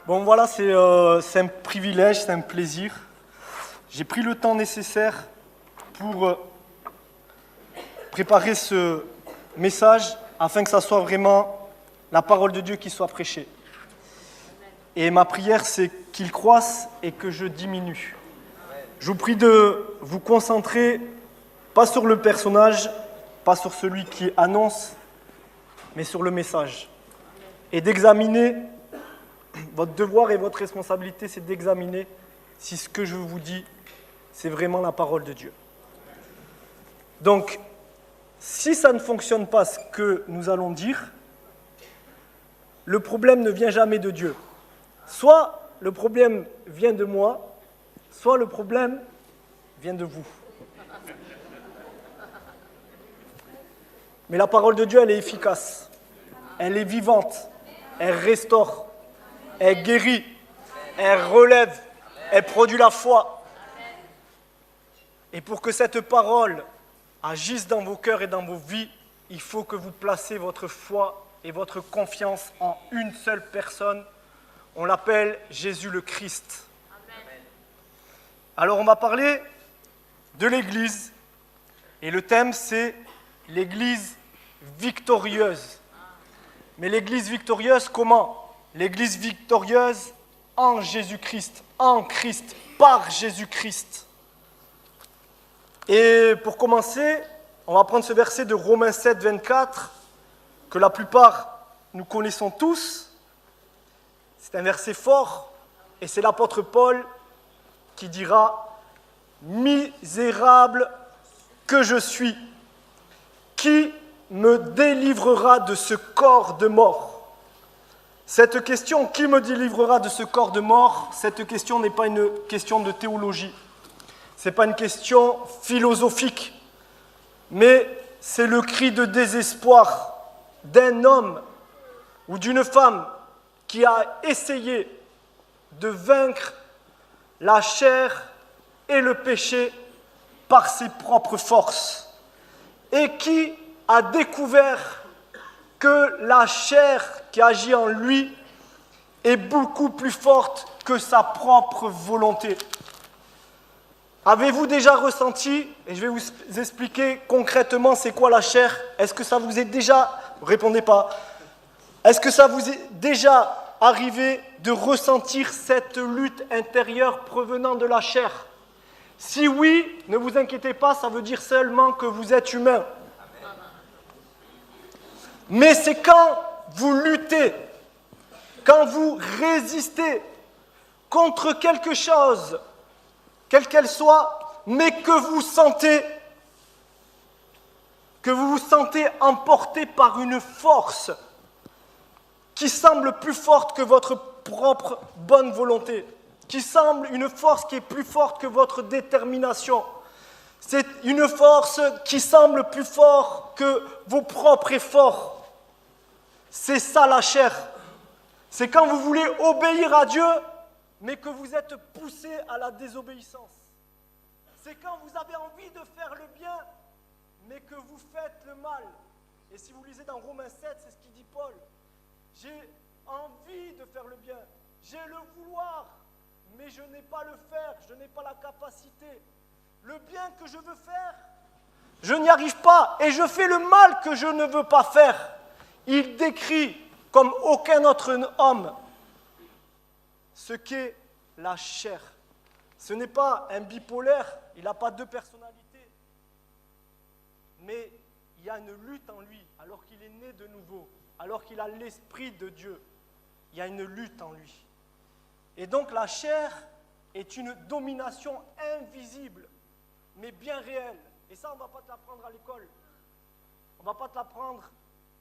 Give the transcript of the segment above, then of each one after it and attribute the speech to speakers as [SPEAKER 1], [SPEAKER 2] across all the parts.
[SPEAKER 1] Bon voilà, c'est un privilège, c'est un plaisir. J'ai pris le temps nécessaire pour préparer ce message afin que ça soit vraiment la parole de Dieu qui soit prêchée. Et ma prière, c'est qu'il croisse et que je diminue. Je vous prie de vous concentrer, pas sur le personnage, pas sur celui qui annonce, mais sur le message. Et d'examiner, votre devoir et votre responsabilité, c'est d'examiner si ce que je vous dis, c'est vraiment la parole de Dieu. Donc, si ça ne fonctionne pas ce que nous allons dire, le problème ne vient jamais de Dieu. Soit le problème vient de moi, soit le problème vient de vous. Mais la parole de Dieu, elle est efficace, elle est vivante, elle restaure, elle guérit, elle relève, elle produit la foi. Et pour que cette parole agisse dans vos cœurs et dans vos vies, il faut que vous placez votre foi et votre confiance en une seule personne. On l'appelle Jésus le Christ. Amen. Alors on va parler de l'Église. Et le thème c'est l'Église victorieuse. Mais l'Église victorieuse comment? L'Église victorieuse en Jésus-Christ, en Christ, par Jésus-Christ. Et pour commencer, on va prendre ce verset de Romains 7, 24, que la plupart nous connaissons tous. C'est un verset fort, et c'est l'apôtre Paul qui dira « Misérable que je suis, qui me délivrera de ce corps de mort ?» Cette question « Qui me délivrera de ce corps de mort ?» cette question n'est pas une question de théologie. Ce n'est pas une question philosophique, mais c'est le cri de désespoir d'un homme ou d'une femme qui a essayé de vaincre la chair et le péché par ses propres forces et qui a découvert que la chair qui agit en lui est beaucoup plus forte que sa propre volonté. Avez-vous déjà ressenti, et je vais vous expliquer concrètement c'est quoi la chair, est-ce que ça vous est déjà, répondez pas, est-ce que ça vous est déjà arrivé de ressentir cette lutte intérieure provenant de la chair? Si oui, ne vous inquiétez pas, ça veut dire seulement que vous êtes humain. Mais c'est quand vous luttez, quand vous résistez contre quelque chose, quelle qu'elle soit, mais que vous vous sentez emporté par une force qui semble plus forte que votre propre bonne volonté, qui semble une force qui est plus forte que votre détermination. C'est une force qui semble plus forte que vos propres efforts. C'est ça la chair. C'est quand vous voulez obéir à Dieu, mais que vous êtes poussé à la désobéissance. C'est quand vous avez envie de faire le bien, mais que vous faites le mal. Et si vous lisez dans Romains 7, c'est ce qu'il dit Paul. J'ai envie de faire le bien, j'ai le vouloir, mais je n'ai pas le faire, je n'ai pas la capacité. Le bien que je veux faire, je n'y arrive pas, et je fais le mal que je ne veux pas faire. Il décrit, comme aucun autre homme, ce qu'est la chair. Ce n'est pas un bipolaire, il n'a pas deux personnalités, mais il y a une lutte en lui, alors qu'il est né de nouveau. Alors qu'il a l'Esprit de Dieu, il y a une lutte en lui. Et donc la chair est une domination invisible, mais bien réelle. Et ça, on ne va pas te l'apprendre à l'école. On ne va pas te l'apprendre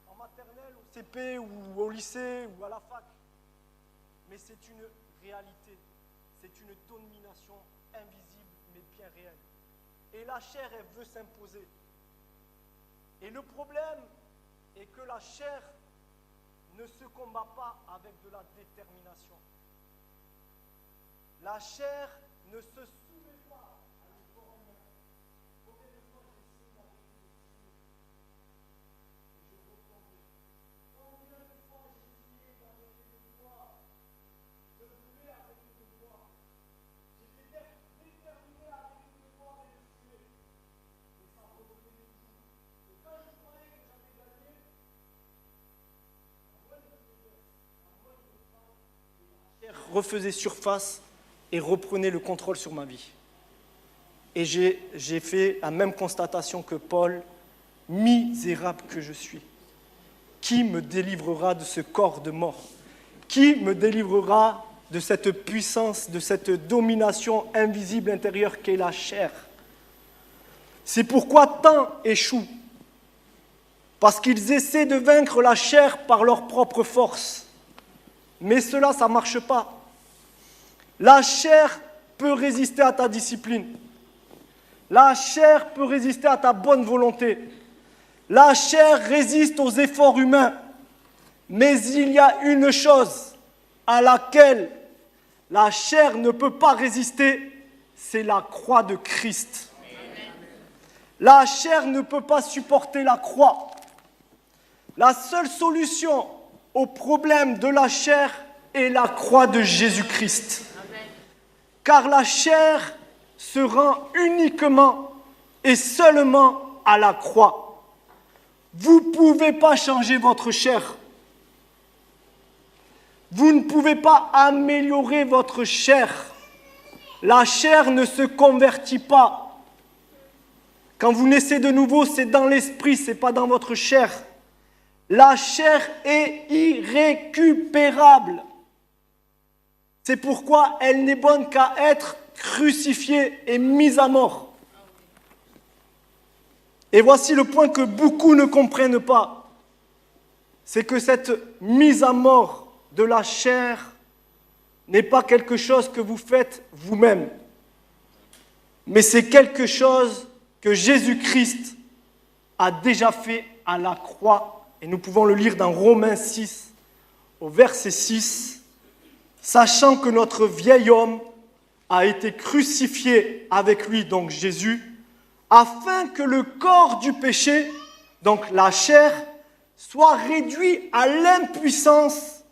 [SPEAKER 1] en maternelle, au CP, ou au lycée, ou à la fac. Mais c'est une réalité. C'est une domination invisible, mais bien réelle. Et la chair, elle veut s'imposer. Et le problème est que la chair ne se combat pas avec de la détermination. La chair ne se soumet pas à l'effort humain. Combien de fois j'essaie d'arrêter de fumer et je retombais. Combien de fois j'ai essayé d'arrêter de boire, de refaisait surface et reprenait le contrôle sur ma vie. Et j'ai fait la même constatation que Paul, misérable que je suis. Qui me délivrera de ce corps de mort? Qui me délivrera de cette puissance, de cette domination invisible intérieure qu'est la chair? C'est pourquoi tant échouent. Parce qu'ils essaient de vaincre la chair par leur propre force. Mais cela, ça ne marche pas. La chair peut résister à ta discipline. La chair peut résister à ta bonne volonté. La chair résiste aux efforts humains. Mais il y a une chose à laquelle la chair ne peut pas résister, c'est la croix de Christ. La chair ne peut pas supporter la croix. La seule solution au problème de la chair est la croix de Jésus-Christ. Car la chair se rend uniquement et seulement à la croix. Vous ne pouvez pas changer votre chair. Vous ne pouvez pas améliorer votre chair. La chair ne se convertit pas. Quand vous naissez de nouveau, c'est dans l'esprit, ce n'est pas dans votre chair. La chair est irrécupérable. C'est pourquoi elle n'est bonne qu'à être crucifiée et mise à mort. Et voici le point que beaucoup ne comprennent pas. C'est que cette mise à mort de la chair n'est pas quelque chose que vous faites vous-même. Mais c'est quelque chose que Jésus-Christ a déjà fait à la croix. Et nous pouvons le lire dans Romains 6, au verset 6. Sachant que notre vieil homme a été crucifié avec lui, donc Jésus, afin que le corps du péché, donc la chair, soit réduit à l'impuissance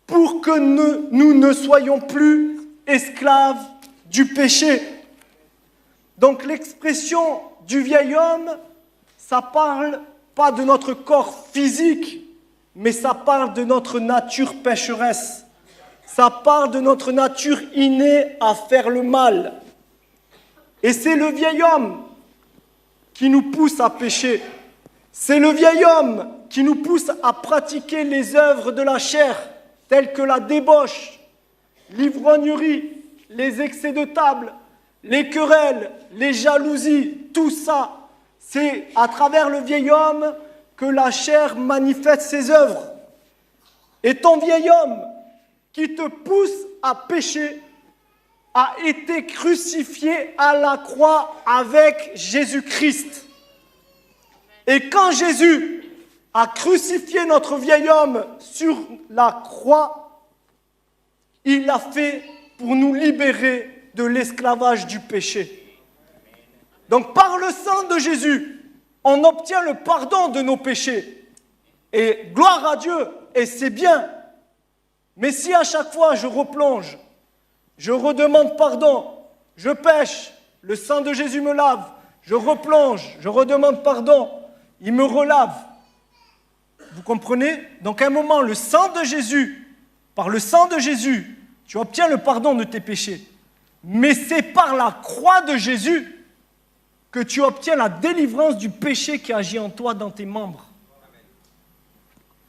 [SPEAKER 1] pour que nous ne soyons plus esclaves du péché. Donc l'expression du vieil homme, ça parle pas de notre corps physique, mais ça parle de notre nature pécheresse. Ça parle de notre nature innée à faire le mal. Et c'est le vieil homme qui nous pousse à pécher. C'est le vieil homme qui nous pousse à pratiquer les œuvres de la chair, telles que la débauche, l'ivrognerie, les excès de table, les querelles, les jalousies, tout ça. C'est à travers le vieil homme que la chair manifeste ses œuvres. Et ton vieil homme qui te pousse à pécher a été crucifié à la croix avec Jésus-Christ. Et quand Jésus a crucifié notre vieil homme sur la croix, il l'a fait pour nous libérer de l'esclavage du péché. Donc par le sang de Jésus, on obtient le pardon de nos péchés. Et gloire à Dieu, et c'est bien. Mais si à chaque fois je replonge, je redemande pardon, je pêche, le sang de Jésus me lave, je replonge, je redemande pardon, il me relave. Vous comprenez? Donc à un moment, le sang de Jésus, par le sang de Jésus, tu obtiens le pardon de tes péchés. Mais c'est par la croix de Jésus que tu obtiens la délivrance du péché qui agit en toi, dans tes membres.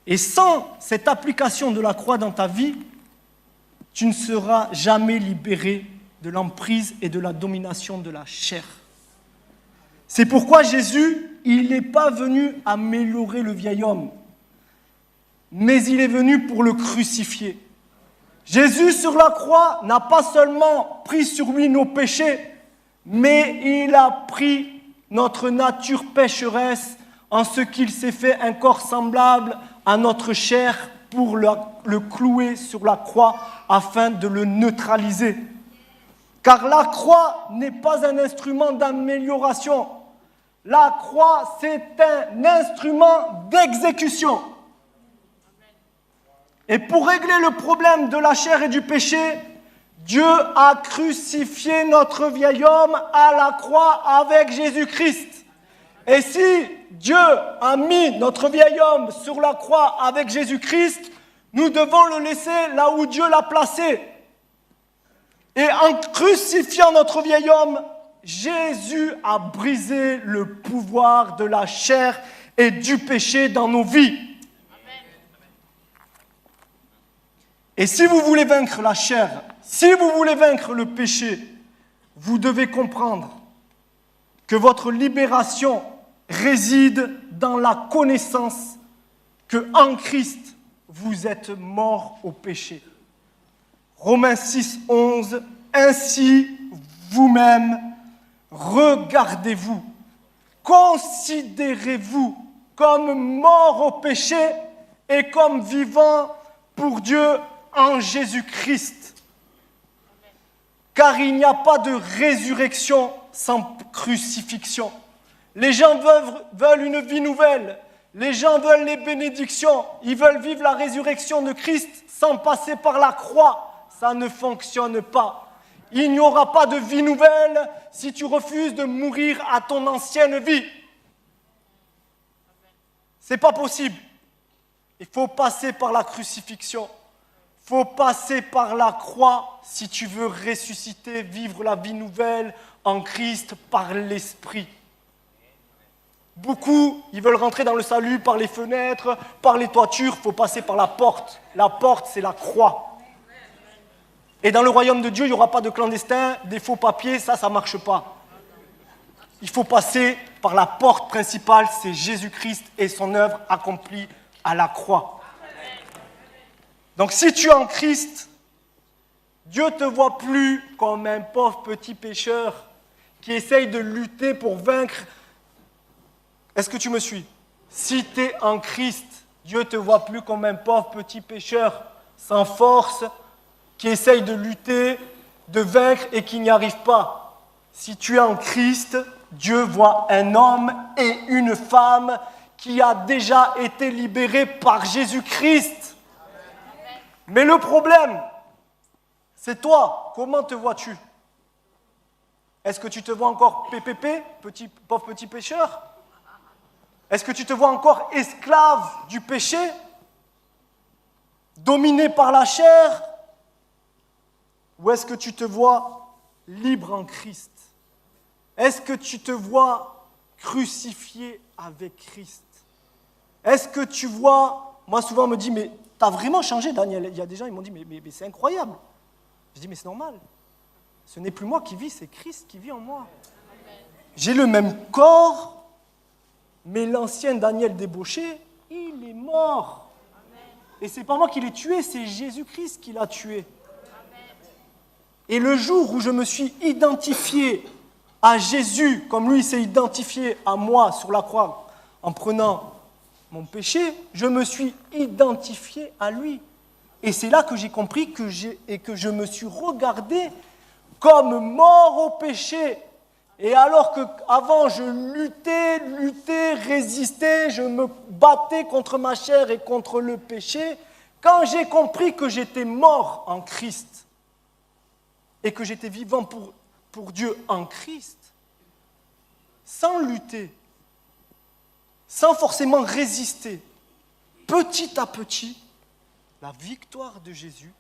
[SPEAKER 1] Et sans cette application de la croix dans ta vie, tu ne seras jamais libéré de l'emprise et de la domination de la chair. C'est pourquoi Jésus, il n'est pas venu améliorer le vieil homme, mais il est venu pour le crucifier. Jésus sur la croix n'a pas seulement pris sur lui nos péchés, mais il a pris notre nature pécheresse en ce qu'il s'est fait un corps semblable à notre chair pour le clouer sur la croix afin de le neutraliser. Car la croix n'est pas un instrument d'amélioration. La croix, c'est un instrument d'exécution. Et pour régler le problème de la chair et du péché, Dieu a crucifié notre vieil homme à la croix avec Jésus-Christ. Et si Dieu a mis notre vieil homme sur la croix avec Jésus-Christ, nous devons le laisser là où Dieu l'a placé. Et en crucifiant notre vieil homme, Jésus a brisé le pouvoir de la chair et du péché dans nos vies. Et si vous voulez vaincre la chair, si vous voulez vaincre le péché, vous devez comprendre que votre libération réside dans la connaissance que en Christ, vous êtes morts au péché. Romains 6, 11, ainsi vous-même, regardez-vous, considérez-vous comme morts au péché et comme vivants pour Dieu en Jésus-Christ. Car il n'y a pas de résurrection sans crucifixion. Les gens veulent une vie nouvelle. Les gens veulent les bénédictions. Ils veulent vivre la résurrection de Christ sans passer par la croix. Ça ne fonctionne pas. Il n'y aura pas de vie nouvelle si tu refuses de mourir à ton ancienne vie. C'est pas possible. Il faut passer par la crucifixion. Il faut passer par la croix si tu veux ressusciter, vivre la vie nouvelle en Christ par l'Esprit. Beaucoup, ils veulent rentrer dans le salut par les fenêtres, par les toitures, il faut passer par la porte. La porte, c'est la croix. Et dans le royaume de Dieu, il n'y aura pas de clandestins, des faux papiers, ça ne marche pas. Il faut passer par la porte principale, c'est Jésus-Christ et son œuvre accomplie à la croix. Donc si tu es en Christ, Dieu ne te voit plus comme un pauvre petit pécheur qui essaye de lutter pour vaincre. Est-ce que tu me suis? Si tu es en Christ, Dieu ne te voit plus comme un pauvre petit pécheur sans force qui essaye de lutter, de vaincre et qui n'y arrive pas. Si tu es en Christ, Dieu voit un homme et une femme qui a déjà été libéré par Jésus-Christ. Mais le problème, c'est toi. Comment te vois-tu? Est-ce que tu te vois encore PPP, pauvre petit pécheur? Est-ce que tu te vois encore esclave du péché, dominé par la chair? Ou est-ce que tu te vois libre en Christ? Est-ce que tu te vois crucifié avec Christ? Est-ce que tu vois... Moi, souvent, on me dit, mais tu as vraiment changé, Daniel. Il y a des gens qui m'ont dit, mais c'est incroyable. Je dis, mais c'est normal. Ce n'est plus moi qui vis, c'est Christ qui vit en moi. J'ai le même corps, mais l'ancien Daniel débauché, il est mort. Et ce n'est pas moi qui l'ai tué, c'est Jésus-Christ qui l'a tué. Et le jour où je me suis identifié à Jésus, comme lui il s'est identifié à moi sur la croix, en prenant mon péché, je me suis identifié à lui. Et c'est là que j'ai compris que je me suis regardé comme mort au péché. Et alors qu'avant je luttais, résistais, je me battais contre ma chair et contre le péché, quand j'ai compris que j'étais mort en Christ et que j'étais vivant pour Dieu en Christ, sans lutter, sans forcément résister, petit à petit, la victoire de Jésus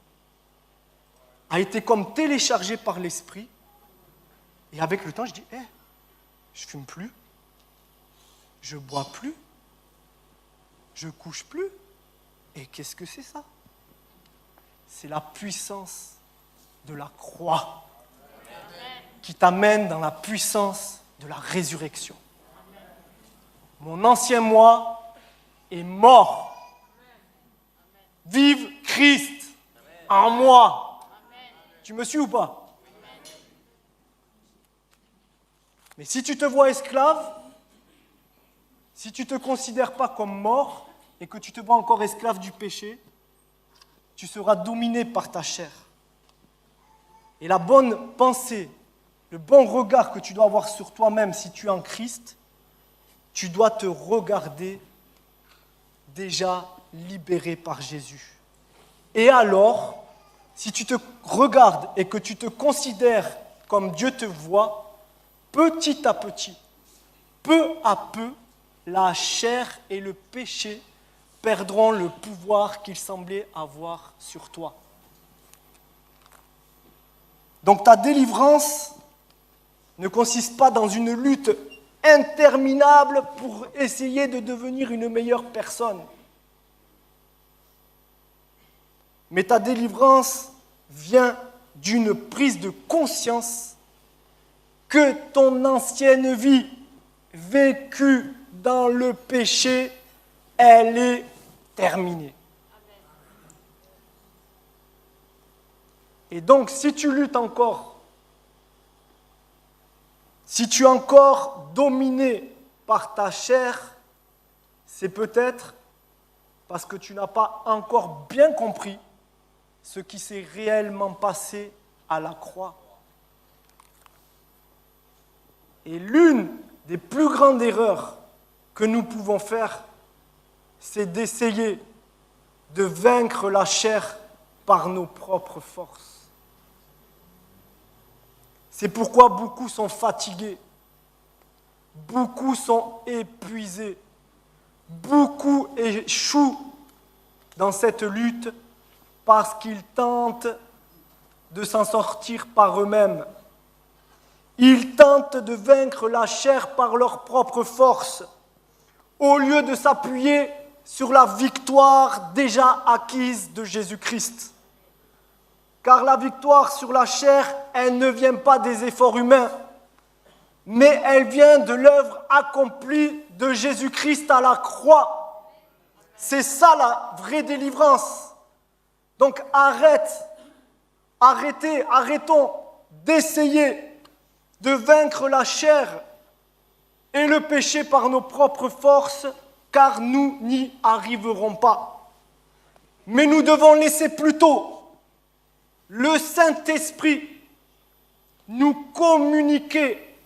[SPEAKER 1] a été comme téléchargée par l'Esprit. Et avec le temps, je dis, je fume plus, je bois plus, je couche plus. Et qu'est-ce que c'est ça? C'est la puissance de la croix qui t'amène dans la puissance de la résurrection. Mon ancien moi est mort. Vive Christ en moi. Tu me suis ou pas? Mais si tu te vois esclave, si tu ne te considères pas comme mort et que tu te vois encore esclave du péché, tu seras dominé par ta chair. Et la bonne pensée, le bon regard que tu dois avoir sur toi-même si tu es en Christ, tu dois te regarder déjà libéré par Jésus. Et alors, si tu te regardes et que tu te considères comme Dieu te voit, petit à petit, peu à peu, la chair et le péché perdront le pouvoir qu'ils semblaient avoir sur toi. Donc ta délivrance ne consiste pas dans une lutte interminable pour essayer de devenir une meilleure personne. Mais ta délivrance vient d'une prise de conscience que ton ancienne vie vécue dans le péché, elle est terminée. Et donc, si tu luttes encore, si tu es encore dominé par ta chair, c'est peut-être parce que tu n'as pas encore bien compris ce qui s'est réellement passé à la croix. Et l'une des plus grandes erreurs que nous pouvons faire, c'est d'essayer de vaincre la chair par nos propres forces. C'est pourquoi beaucoup sont fatigués, beaucoup sont épuisés, beaucoup échouent dans cette lutte parce qu'ils tentent de s'en sortir par eux-mêmes. Ils tentent de vaincre la chair par leur propre force, au lieu de s'appuyer sur la victoire déjà acquise de Jésus-Christ. Car la victoire sur la chair, elle ne vient pas des efforts humains, mais elle vient de l'œuvre accomplie de Jésus-Christ à la croix. C'est ça la vraie délivrance. Donc arrêtons d'essayer de vaincre la chair et le péché par nos propres forces, car nous n'y arriverons pas. Mais nous devons laisser plutôt le Saint-Esprit nous communiquer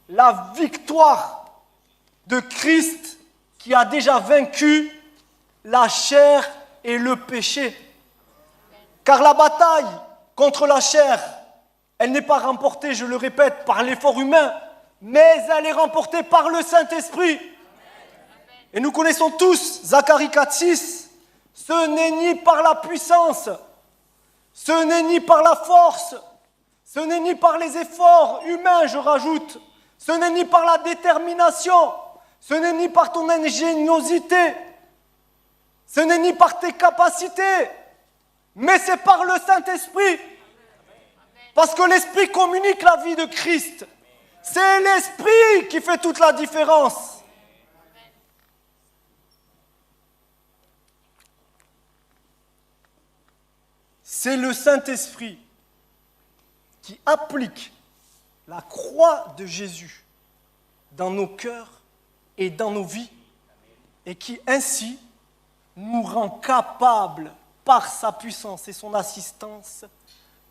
[SPEAKER 1] la victoire de Christ qui a déjà vaincu la chair et le péché. Car la bataille contre la chair, elle n'est pas remportée, je le répète, par l'effort humain, mais elle est remportée par le Saint-Esprit. Et nous connaissons tous Zacharie 4,6, ce n'est ni par la puissance, ce n'est ni par la force, ce n'est ni par les efforts humains, je rajoute, ce n'est ni par la détermination, ce n'est ni par ton ingéniosité, ce n'est ni par tes capacités, mais c'est par le Saint-Esprit. Parce que l'Esprit communique la vie de Christ. C'est l'Esprit qui fait toute la différence. C'est le Saint-Esprit qui applique la croix de Jésus dans nos cœurs et dans nos vies et qui ainsi nous rend capables, par sa puissance et son assistance,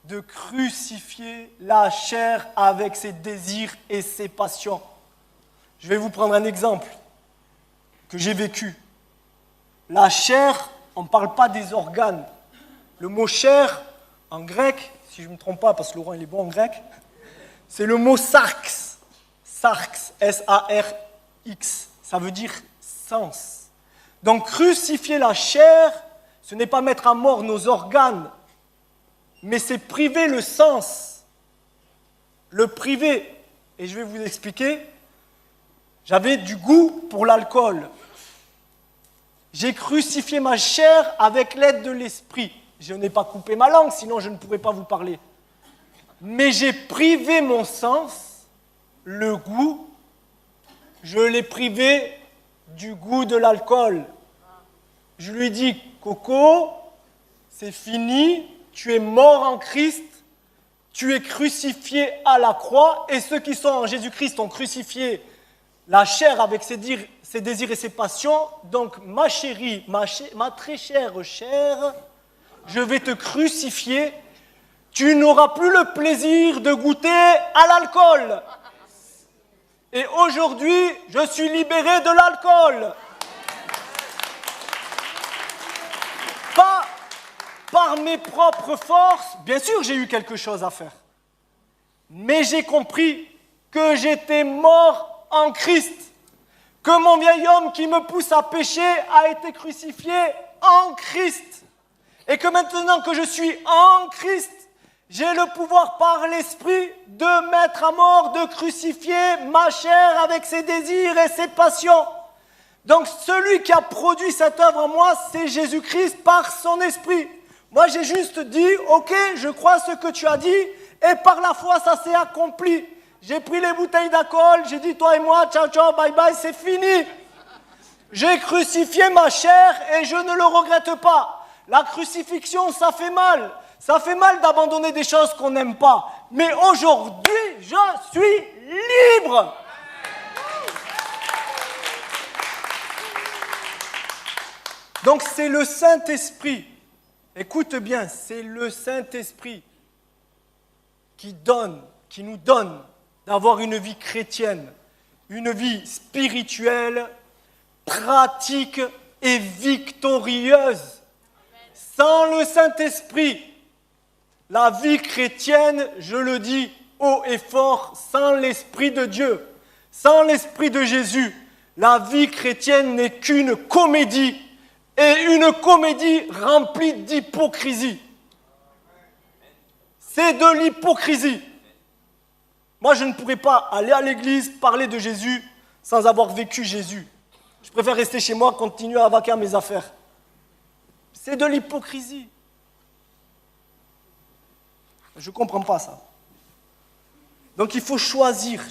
[SPEAKER 1] de crucifier la chair avec ses désirs et ses passions. Je vais vous prendre un exemple que j'ai vécu. La chair, on ne parle pas des organes. Le mot chair, en grec, si je ne me trompe pas, parce que Laurent il est bon en grec, c'est le mot sarx. Sarx, S-A-R-X. Ça veut dire sens. Donc crucifier la chair, ce n'est pas mettre à mort nos organes, mais c'est priver le sens. Le priver. Et je vais vous expliquer. J'avais du goût pour l'alcool. J'ai crucifié ma chair avec l'aide de l'esprit. Je n'ai pas coupé ma langue, sinon je ne pourrais pas vous parler. Mais j'ai privé mon sens, le goût, je l'ai privé du goût de l'alcool. Je lui dis, Coco, c'est fini, tu es mort en Christ, tu es crucifié à la croix, et ceux qui sont en Jésus-Christ ont crucifié la chair avec ses désirs et ses passions. Donc, ma chérie, ma très chère chair, je vais te crucifier. Tu n'auras plus le plaisir de goûter à l'alcool. Et aujourd'hui, je suis libéré de l'alcool. Pas par mes propres forces. Bien sûr, j'ai eu quelque chose à faire. Mais j'ai compris que j'étais mort en Christ. Que mon vieil homme qui me pousse à pécher a été crucifié en Christ. Et que maintenant que je suis en Christ, J'ai le pouvoir par l'Esprit de mettre à mort, de crucifier ma chair avec ses désirs et ses passions. Donc celui qui a produit cette œuvre en moi, c'est Jésus-Christ par son Esprit. Moi j'ai juste dit, ok, je crois ce que tu as dit, et par la foi ça s'est accompli. J'ai pris les bouteilles d'alcool, j'ai dit toi et moi, ciao ciao, bye bye, c'est fini. J'ai crucifié ma chair et je ne le regrette pas. La crucifixion, ça fait mal. Ça fait mal d'abandonner des choses qu'on n'aime pas. Mais aujourd'hui, je suis libre. Donc c'est le Saint-Esprit. Écoute bien, c'est le Saint-Esprit qui nous donne d'avoir une vie chrétienne, une vie spirituelle, pratique et victorieuse. Sans le Saint-Esprit, la vie chrétienne, je le dis haut et fort, sans l'Esprit de Dieu, sans l'Esprit de Jésus, la vie chrétienne n'est qu'une comédie, et une comédie remplie d'hypocrisie. C'est de l'hypocrisie. Moi, je ne pourrais pas aller à l'église, parler de Jésus, sans avoir vécu Jésus. Je préfère rester chez moi, continuer à vaquer à mes affaires. C'est de l'hypocrisie. Je ne comprends pas ça. Donc il faut choisissons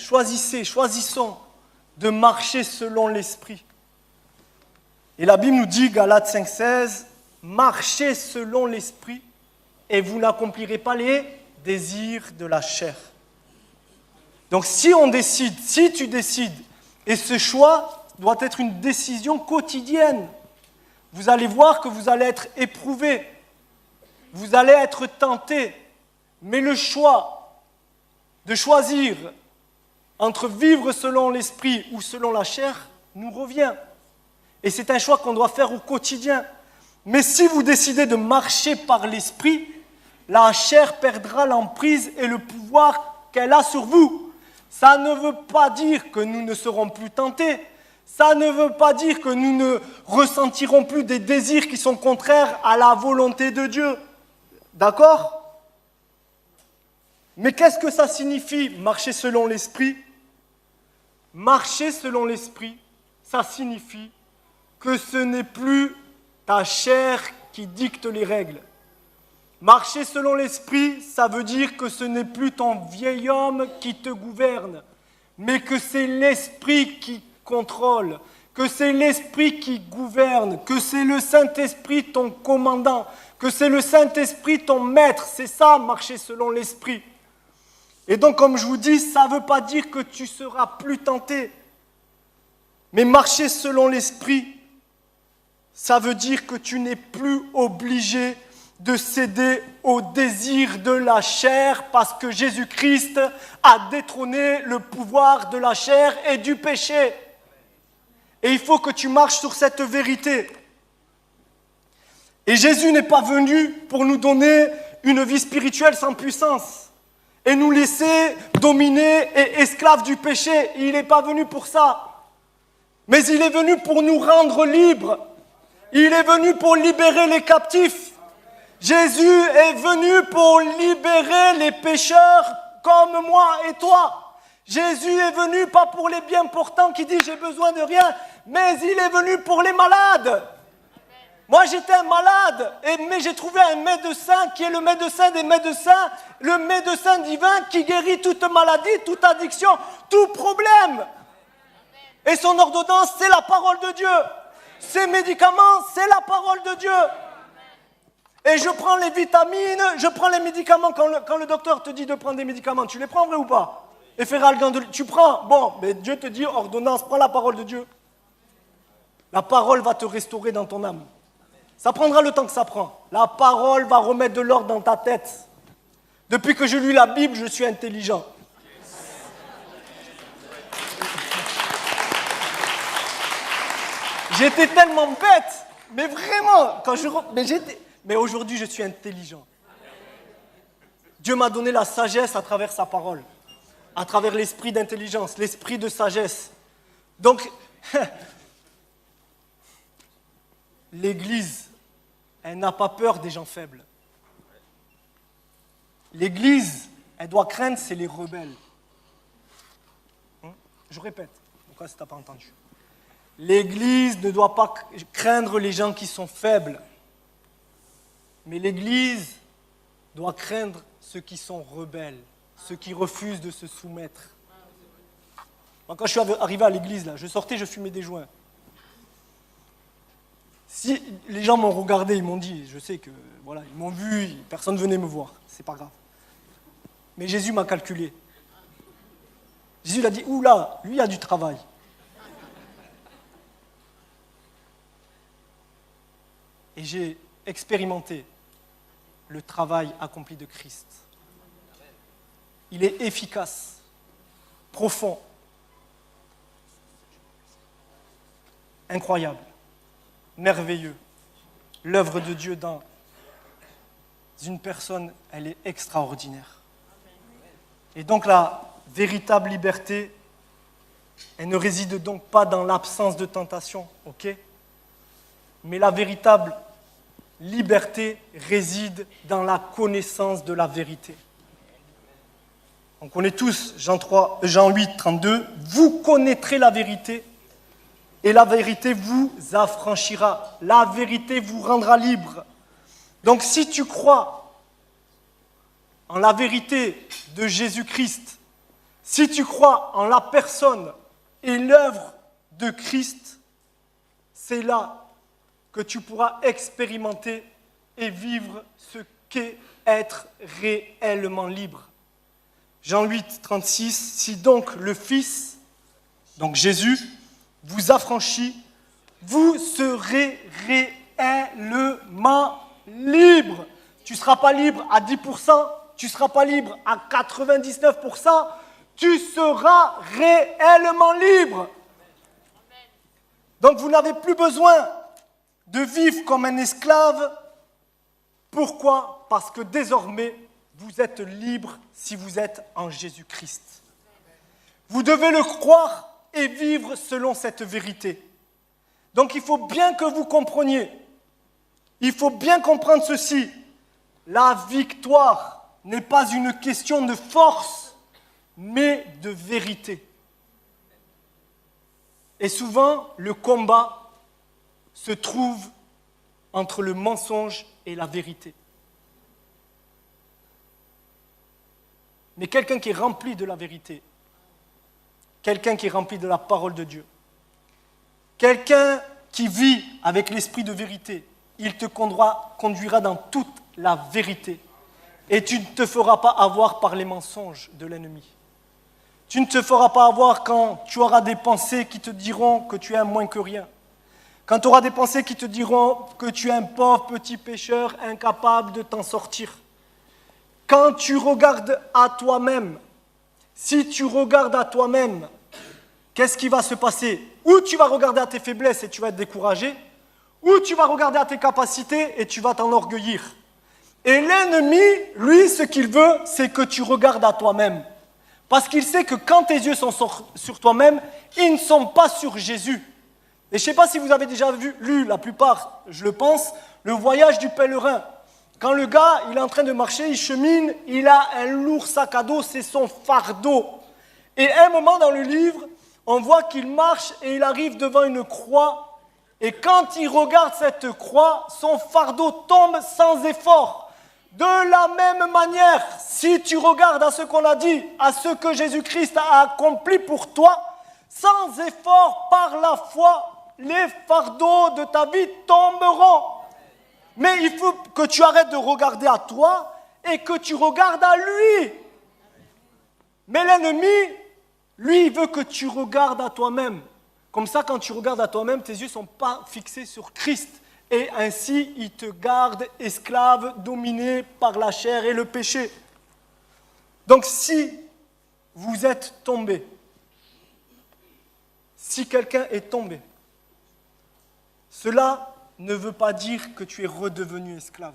[SPEAKER 1] de marcher selon l'Esprit. Et la Bible nous dit, Galates 5,16, marchez selon l'Esprit et vous n'accomplirez pas les désirs de la chair. Donc si tu décides, et ce choix doit être une décision quotidienne, vous allez voir que vous allez être éprouvé, vous allez être tenté, mais le choix de choisir entre vivre selon l'Esprit ou selon la chair nous revient. Et c'est un choix qu'on doit faire au quotidien. Mais si vous décidez de marcher par l'Esprit, la chair perdra l'emprise et le pouvoir qu'elle a sur vous. Ça ne veut pas dire que nous ne serons plus tentés. Ça ne veut pas dire que nous ne ressentirons plus des désirs qui sont contraires à la volonté de Dieu. D'accord ? Mais qu'est-ce que ça signifie, marcher selon l'Esprit ? Marcher selon l'Esprit, ça signifie que ce n'est plus ta chair qui dicte les règles. Marcher selon l'Esprit, ça veut dire que ce n'est plus ton vieil homme qui te gouverne, mais que c'est l'Esprit qui contrôle, que c'est l'Esprit qui gouverne, que c'est le Saint-Esprit ton commandant, que c'est le Saint-Esprit ton maître. C'est ça, marcher selon l'Esprit. Et donc, comme je vous dis, ça ne veut pas dire que tu seras plus tenté, mais marcher selon l'Esprit, ça veut dire que tu n'es plus obligé de céder au désir de la chair parce que Jésus-Christ a détrôné le pouvoir de la chair et du péché. Et il faut que tu marches sur cette vérité. Et Jésus n'est pas venu pour nous donner une vie spirituelle sans puissance et nous laisser dominer et esclaves du péché. Il n'est pas venu pour ça. Mais il est venu pour nous rendre libres. Il est venu pour libérer les captifs. Jésus est venu pour libérer les pécheurs comme moi et toi. Jésus est venu pas pour les bien portants qui disent j'ai besoin de rien, mais il est venu pour les malades. Moi j'étais un malade, mais j'ai trouvé un médecin qui est le médecin des médecins, le médecin divin qui guérit toute maladie, toute addiction, tout problème. Et son ordonnance, c'est la parole de Dieu. Ses médicaments, c'est la parole de Dieu. Et je prends les vitamines, je prends les médicaments. Quand le docteur te dit de prendre des médicaments, tu les prends, vrai ou pas? Tu prends. Bon, mais Dieu te dit, ordonnance, prends la parole de Dieu. La parole va te restaurer dans ton âme. Ça prendra le temps que ça prend. La parole va remettre de l'ordre dans ta tête. Depuis que je lis la Bible, je suis intelligent. J'étais tellement bête, mais vraiment, mais aujourd'hui je suis intelligent. Dieu m'a donné la sagesse à travers sa parole, à travers l'esprit d'intelligence, l'esprit de sagesse. Donc, l'Église, elle n'a pas peur des gens faibles. L'Église, elle doit craindre, c'est les rebelles. Je répète, pourquoi si tu n'as pas entendu. L'Église ne doit pas craindre les gens qui sont faibles, mais l'Église doit craindre ceux qui sont rebelles, ceux qui refusent de se soumettre. Moi, quand je suis arrivé à l'église, là, je sortais, je fumais des joints. Si les gens m'ont regardé, ils m'ont dit, je sais que, voilà, ils m'ont vu, personne ne venait me voir, c'est pas grave. Mais Jésus m'a calculé. Jésus il a dit, oula, lui il a du travail. Et j'ai expérimenté le travail accompli de Christ. Il est efficace, profond, incroyable, merveilleux. L'œuvre de Dieu dans une personne, elle est extraordinaire. Et donc la véritable liberté, elle ne réside donc pas dans l'absence de tentation, ok ? Mais la véritable liberté réside dans la connaissance de la vérité. On connaît tous Jean 8, 32. Vous connaîtrez la vérité et la vérité vous affranchira. La vérité vous rendra libre. Donc si tu crois en la vérité de Jésus-Christ, si tu crois en la personne et l'œuvre de Christ, c'est là que tu pourras expérimenter et vivre ce qu'est être réellement libre. Jean 8, 36, si donc le Fils, donc Jésus, vous affranchit, vous serez réellement libre. Tu ne seras pas libre à 10%, tu ne seras pas libre à 99%, tu seras réellement libre. Donc vous n'avez plus besoin de vivre comme un esclave. Pourquoi ? Parce que désormais, vous êtes libre si vous êtes en Jésus-Christ. Vous devez le croire et vivre selon cette vérité. Donc il faut bien que vous compreniez, il faut bien comprendre ceci. La victoire n'est pas une question de force, mais de vérité. Et souvent, le combat se trouve entre le mensonge et la vérité. Mais quelqu'un qui est rempli de la vérité, quelqu'un qui est rempli de la parole de Dieu, quelqu'un qui vit avec l'esprit de vérité, il te conduira dans toute la vérité. Et tu ne te feras pas avoir par les mensonges de l'ennemi. Tu ne te feras pas avoir quand tu auras des pensées qui te diront que tu es un moins que rien. Quand tu auras des pensées qui te diront que tu es un pauvre petit pécheur incapable de t'en sortir. Quand tu regardes à toi-même, si tu regardes à toi-même, qu'est-ce qui va se passer ? Ou tu vas regarder à tes faiblesses et tu vas être découragé, ou tu vas regarder à tes capacités et tu vas t'enorgueillir. Et l'ennemi, lui, ce qu'il veut, c'est que tu regardes à toi-même. Parce qu'il sait que quand tes yeux sont sur toi-même, ils ne sont pas sur Jésus. Et je ne sais pas si vous avez déjà lu, la plupart, je le pense, le voyage du pèlerin. Quand le gars, il est en train de marcher, il chemine, il a un lourd sac à dos, c'est son fardeau. Et à un moment dans le livre, on voit qu'il marche et il arrive devant une croix. Et quand il regarde cette croix, son fardeau tombe sans effort. De la même manière, si tu regardes à ce qu'on a dit, à ce que Jésus-Christ a accompli pour toi, sans effort, par la foi, les fardeaux de ta vie tomberont. Mais il faut que tu arrêtes de regarder à toi et que tu regardes à lui. Mais l'ennemi, lui, il veut que tu regardes à toi-même. Comme ça, quand tu regardes à toi-même, tes yeux ne sont pas fixés sur Christ. Et ainsi, il te garde esclave, dominé par la chair et le péché. Donc si vous êtes tombé, si quelqu'un est tombé, cela ne veut pas dire que tu es redevenu esclave.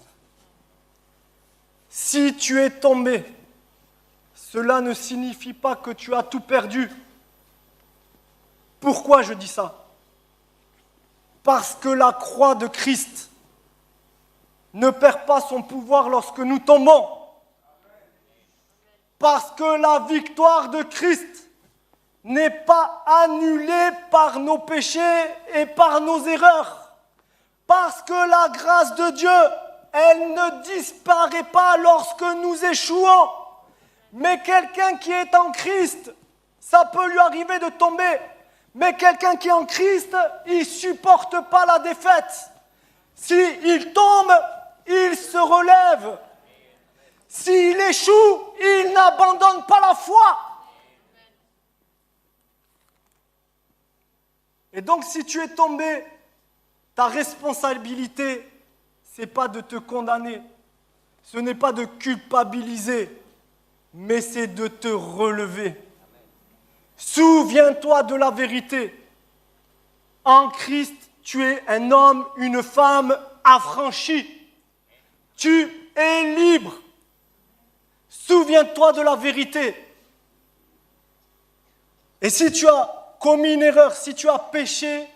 [SPEAKER 1] Si tu es tombé, cela ne signifie pas que tu as tout perdu. Pourquoi je dis ça ? Parce que la croix de Christ ne perd pas son pouvoir lorsque nous tombons. Parce que la victoire de Christ n'est pas annulée par nos péchés et par nos erreurs. Parce que la grâce de Dieu, elle ne disparaît pas lorsque nous échouons. Mais quelqu'un qui est en Christ, ça peut lui arriver de tomber. Mais quelqu'un qui est en Christ, il ne supporte pas la défaite. S'il tombe, il se relève. S'il échoue, il n'abandonne pas la foi. Et donc, si tu es tombé, ta responsabilité, ce n'est pas de te condamner, ce n'est pas de culpabiliser, mais c'est de te relever. Souviens-toi de la vérité. En Christ, tu es un homme, une femme affranchie. Tu es libre. Souviens-toi de la vérité. Et si tu as commis une erreur, si tu as péché,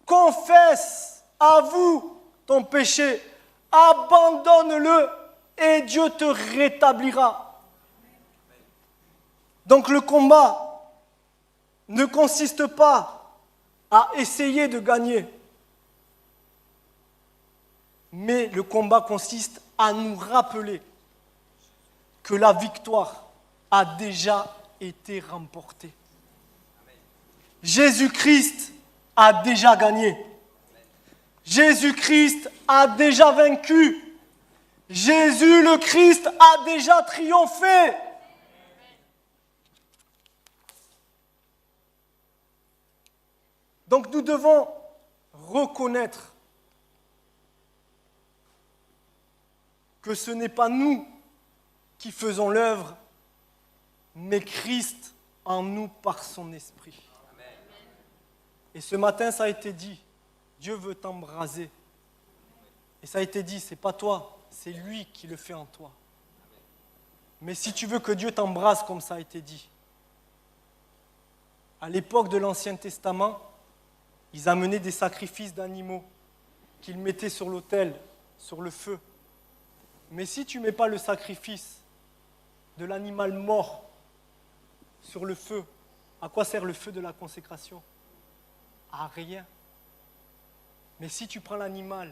[SPEAKER 1] confesse, avoue ton péché, abandonne-le et Dieu te rétablira. Donc le combat ne consiste pas à essayer de gagner, mais le combat consiste à nous rappeler que la victoire a déjà été remportée. Jésus-Christ a déjà gagné. Jésus-Christ a déjà vaincu. Jésus le Christ a déjà triomphé. Donc nous devons reconnaître que ce n'est pas nous qui faisons l'œuvre, mais Christ en nous par son esprit. Et ce matin, ça a été dit, Dieu veut t'embraser. Et ça a été dit, c'est pas toi, c'est lui qui le fait en toi. Mais si tu veux que Dieu t'embrase comme ça a été dit, à l'époque de l'Ancien Testament, ils amenaient des sacrifices d'animaux qu'ils mettaient sur l'autel, sur le feu. Mais si tu ne mets pas le sacrifice de l'animal mort sur le feu, à quoi sert le feu de la consécration? À rien. Mais si tu prends l'animal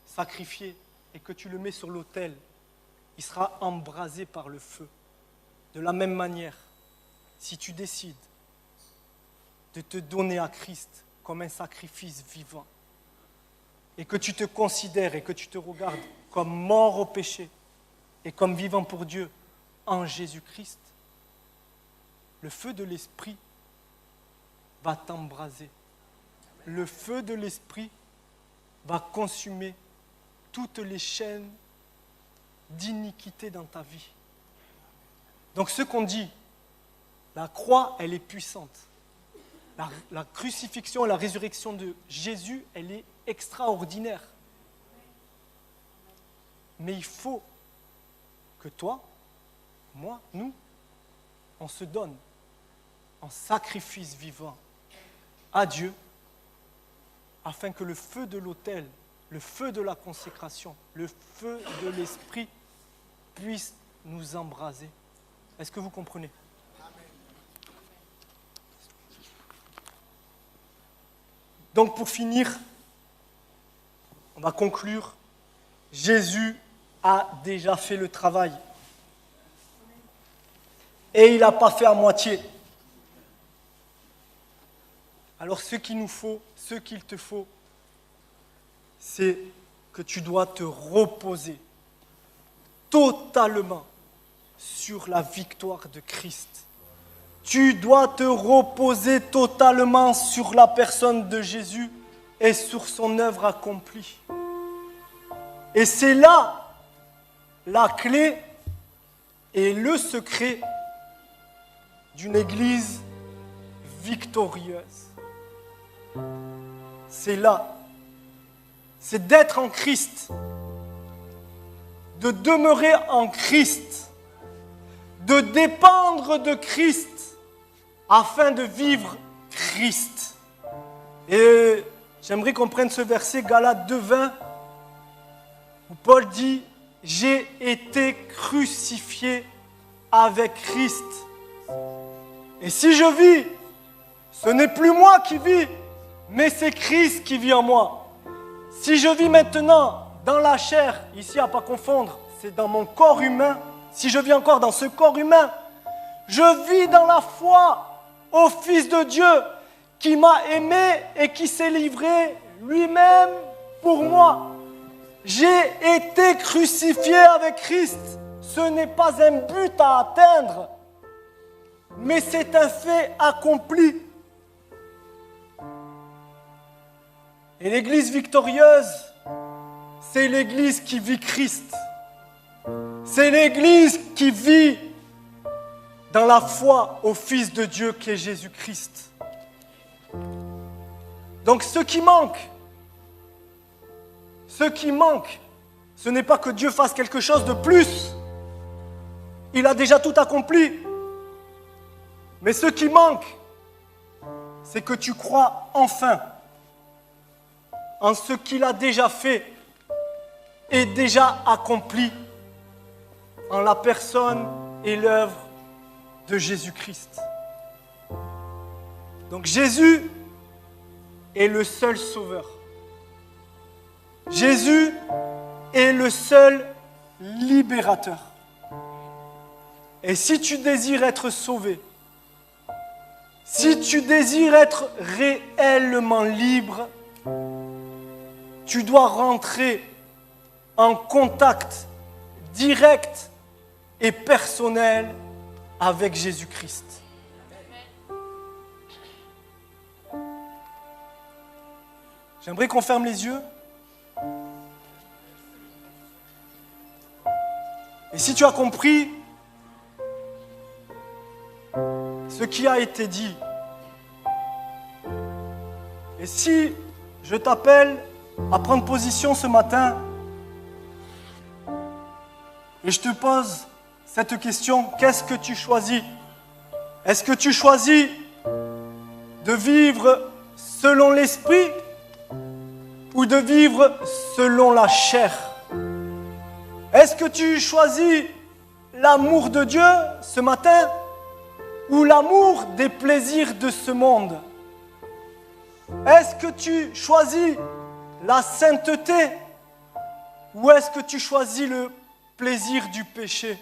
[SPEAKER 1] sacrifié et que tu le mets sur l'autel, il sera embrasé par le feu. De la même manière, si tu décides de te donner à Christ comme un sacrifice vivant et que tu te considères et que tu te regardes comme mort au péché et comme vivant pour Dieu en Jésus-Christ, le feu de l'Esprit va t'embraser. Le feu de l'Esprit va consumer toutes les chaînes d'iniquité dans ta vie. Donc ce qu'on dit, la croix, elle est puissante. La crucifixion et la résurrection de Jésus, elle est extraordinaire. Mais il faut que toi, moi, nous, on se donne en sacrifice vivant à Dieu, afin que le feu de l'autel, le feu de la consécration, le feu de l'Esprit puisse nous embraser. Est-ce que vous comprenez? Donc pour finir, on va conclure. Jésus a déjà fait le travail. Et il n'a pas fait à moitié. Alors ce qu'il te faut, c'est que tu dois te reposer totalement sur la victoire de Christ. Tu dois te reposer totalement sur la personne de Jésus et sur son œuvre accomplie. Et c'est là la clé et le secret d'une église victorieuse. C'est là, c'est d'être en Christ, de demeurer en Christ, de dépendre de Christ, afin de vivre Christ. Et j'aimerais qu'on prenne ce verset, Galates 2:20, où Paul dit « J'ai été crucifié avec Christ. Et si je vis, ce n'est plus moi qui vis, mais c'est Christ qui vit en moi. Si je vis maintenant dans la chair, ici à ne pas confondre, c'est dans mon corps humain, si je vis encore dans ce corps humain, je vis dans la foi au Fils de Dieu qui m'a aimé et qui s'est livré lui-même pour moi. J'ai été crucifié avec Christ. Ce n'est pas un but à atteindre, mais c'est un fait accompli. Et l'Église victorieuse, c'est l'Église qui vit Christ. C'est l'Église qui vit dans la foi au Fils de Dieu qui est Jésus-Christ. Donc ce qui manque, ce n'est pas que Dieu fasse quelque chose de plus. Il a déjà tout accompli. Mais ce qui manque, c'est que tu crois enfin en ce qu'il a déjà fait et déjà accompli en la personne et l'œuvre de Jésus-Christ. Donc Jésus est le seul sauveur. Jésus est le seul libérateur. Et si tu désires être sauvé, si tu désires être réellement libre, tu dois rentrer en contact direct et personnel avec Jésus-Christ. J'aimerais qu'on ferme les yeux. Et si tu as compris ce qui a été dit, et si je t'appelle à prendre position ce matin, et je te pose cette question, qu'est-ce que tu choisis? Est-ce que tu choisis de vivre selon l'esprit ou de vivre selon la chair? Est-ce que tu choisis l'amour de Dieu ce matin ou l'amour des plaisirs de ce monde? Est-ce que tu choisis la sainteté ou est-ce que tu choisis le plaisir du péché?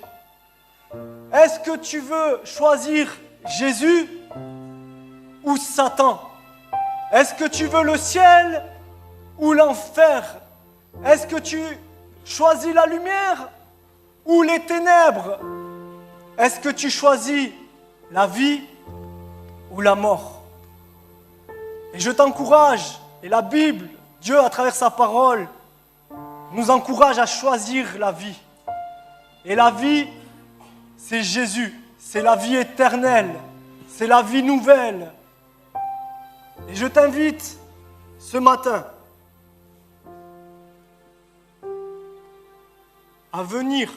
[SPEAKER 1] Est-ce que tu veux choisir Jésus ou Satan? Est-ce que tu veux le ciel ou l'enfer? Est-ce que tu choisis la lumière ou les ténèbres? Est-ce que tu choisis la vie ou la mort? Et je t'encourage, et la Bible, Dieu à travers sa parole, nous encourage à choisir la vie. Et la vie, c'est Jésus, c'est la vie éternelle, c'est la vie nouvelle. Et je t'invite ce matin à venir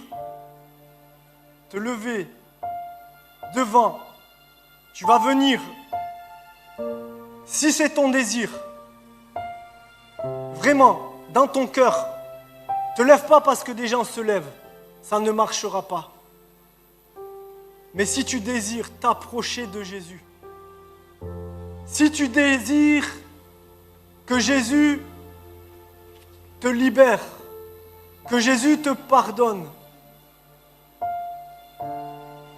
[SPEAKER 1] te lever devant. Tu vas venir, si c'est ton désir, vraiment, dans ton cœur. Ne te lève pas parce que des gens se lèvent, ça ne marchera pas. Mais si tu désires t'approcher de Jésus, si tu désires que Jésus te libère, que Jésus te pardonne,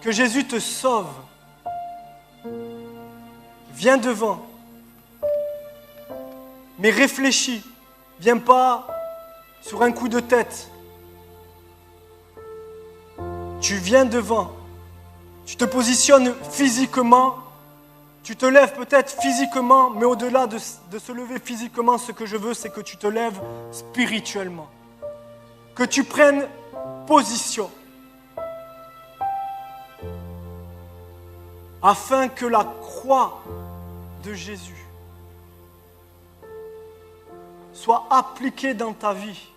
[SPEAKER 1] que Jésus te sauve, viens devant. Mais réfléchis, viens pas sur un coup de tête. Tu viens devant, tu te positionnes physiquement, tu te lèves peut-être physiquement, mais au-delà de se lever physiquement, ce que je veux, c'est que tu te lèves spirituellement. Que tu prennes position. Afin que la croix de Jésus soit appliquée dans ta vie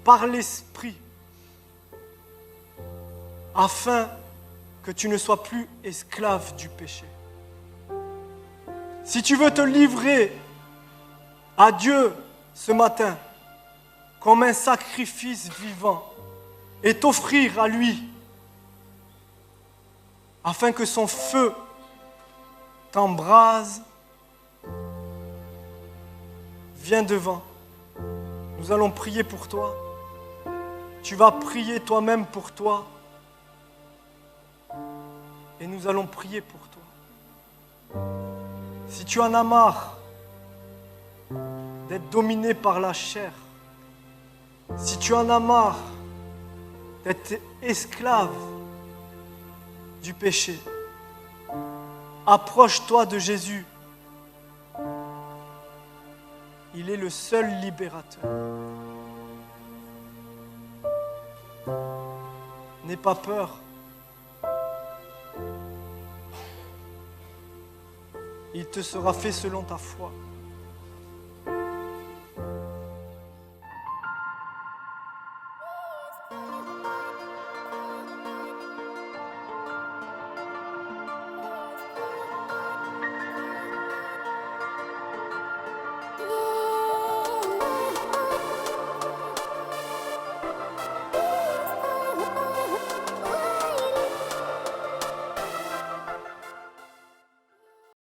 [SPEAKER 1] par l'Esprit, afin que tu ne sois plus esclave du péché. Si tu veux te livrer à Dieu ce matin comme un sacrifice vivant et t'offrir à lui afin que son feu t'embrase. Viens devant. Nous allons prier pour toi. Tu vas prier toi-même pour toi. Et nous allons prier pour toi. Si tu en as marre d'être dominé par la chair, si tu en as marre d'être esclave du péché, approche-toi de Jésus. Il est le seul libérateur. N'aie pas peur. Il te sera fait selon ta foi.